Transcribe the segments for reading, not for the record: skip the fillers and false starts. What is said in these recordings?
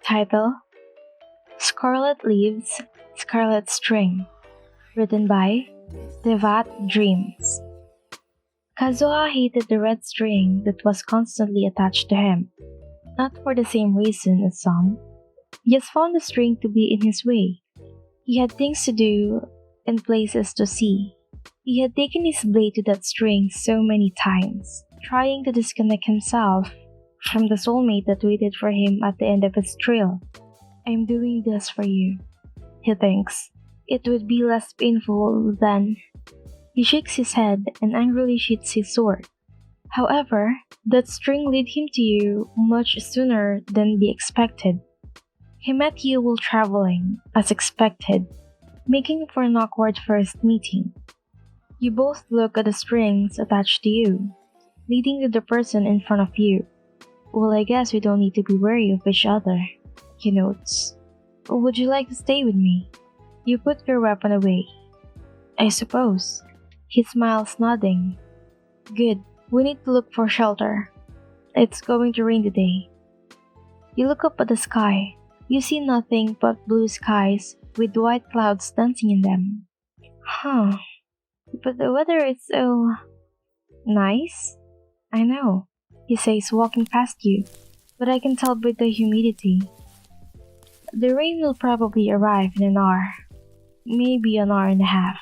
Title: Scarlet Leaves, Scarlet String. Written by Devat Dreams. Kazuha hated the red string that was constantly attached to him, not for the same reason as some. He just found the string to be in his way. He had things to do and places to see. He had taken his blade to that string so many times, trying to disconnect himself from the soulmate that waited for him at the end of his trail. "I'm doing this for you," he thinks. "It would be less painful than..." He shakes his head and angrily sheathes his sword. However, that string led him to you much sooner than be expected. He met you while traveling, as expected, making for an awkward first meeting. You both look at the strings attached to you, leading to the person in front of you. "Well, I guess we don't need to be wary of each other," he notes. "Would you like to stay with me?" You put your weapon away. "I suppose." He smiles, nodding. "Good. We need to look for shelter. It's going to rain today." You look up at the sky. You see nothing but blue skies with white clouds dancing in them. Huh. But the weather is so nice. "I know," he says, walking past you, "but I can tell by the humidity. The rain will probably arrive in an hour, maybe an hour and a half."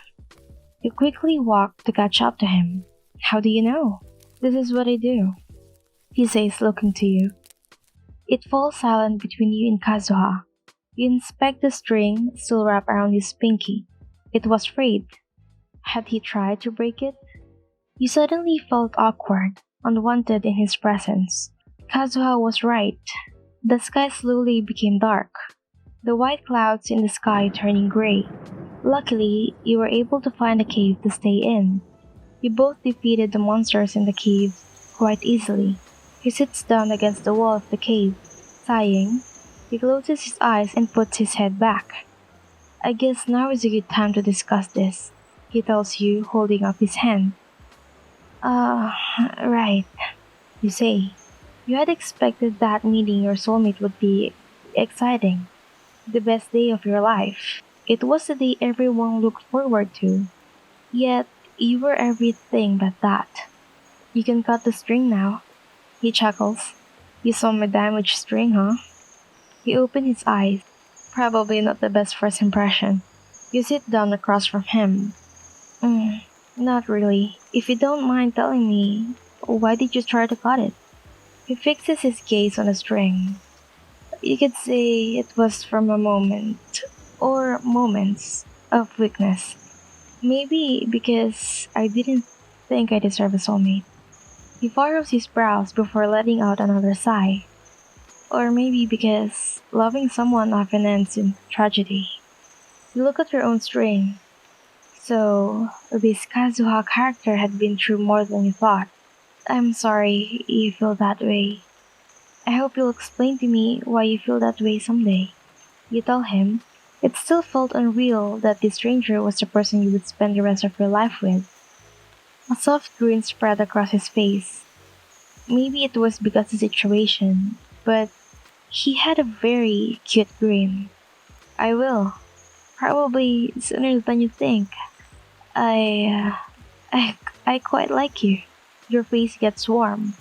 You quickly walk to catch up to him. "How do you know?" "This is what I do," he says, looking to you. It falls silent between you and Kazuha. You inspect the string still wrapped around his pinky. It was frayed. Had he tried to break it? You suddenly felt awkward, unwanted in his presence. Kazuha was right. The sky slowly became dark, the white clouds in the sky turning gray. Luckily, you were able to find a cave to stay in. You both defeated the monsters in the cave quite easily. He sits down against the wall of the cave, sighing. He closes his eyes and puts his head back. "I guess now is a good time to discuss this," he tells you, holding up his hand. Right," you say. You had expected that meeting your soulmate would be exciting, the best day of your life. It was the day everyone looked forward to. Yet, you were everything but that. "You can cut the string now," he chuckles. "You saw my damaged string, huh?" He opened his eyes. Probably not the best first impression. You sit down across from him. Not really. If you don't mind telling me, why did you try to cut it?" He fixes his gaze on the string. "You could say it was from a moment, or moments, of weakness. Maybe because I didn't think I deserved a soulmate." He furrows his brows before letting out another sigh. "Or maybe because loving someone often ends in tragedy." You look at your own string. So, this Kazuha character had been through more than you thought. "I'm sorry you feel that way. I hope you'll explain to me why you feel that way someday." You tell him. It still felt unreal that this stranger was the person you would spend the rest of your life with. A soft grin spread across his face. Maybe it was because of the situation, but he had a very cute grin. "I will. Probably sooner than you think. I, I quite like you." Your face gets warm.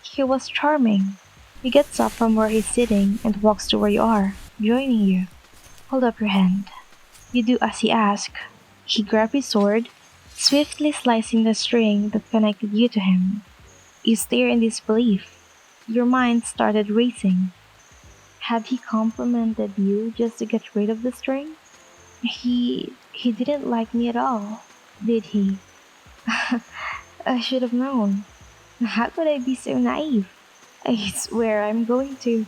He was charming. He gets up from where he's sitting and walks to where you are, joining you. "Hold up your hand." You do as he asks. He grabs his sword, swiftly slicing the string that connected you to him. You stare in disbelief. Your mind started racing. Had he complimented you just to get rid of the string? He didn't like me at all, did he? I should have known. How could I be so naive? I swear I'm going to.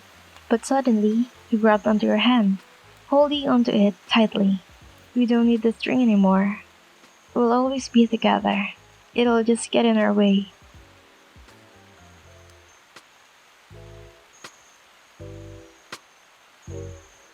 But suddenly, he grabbed onto your hand, holding onto it tightly. "We don't need the string anymore. We'll always be together. It'll just get in our way."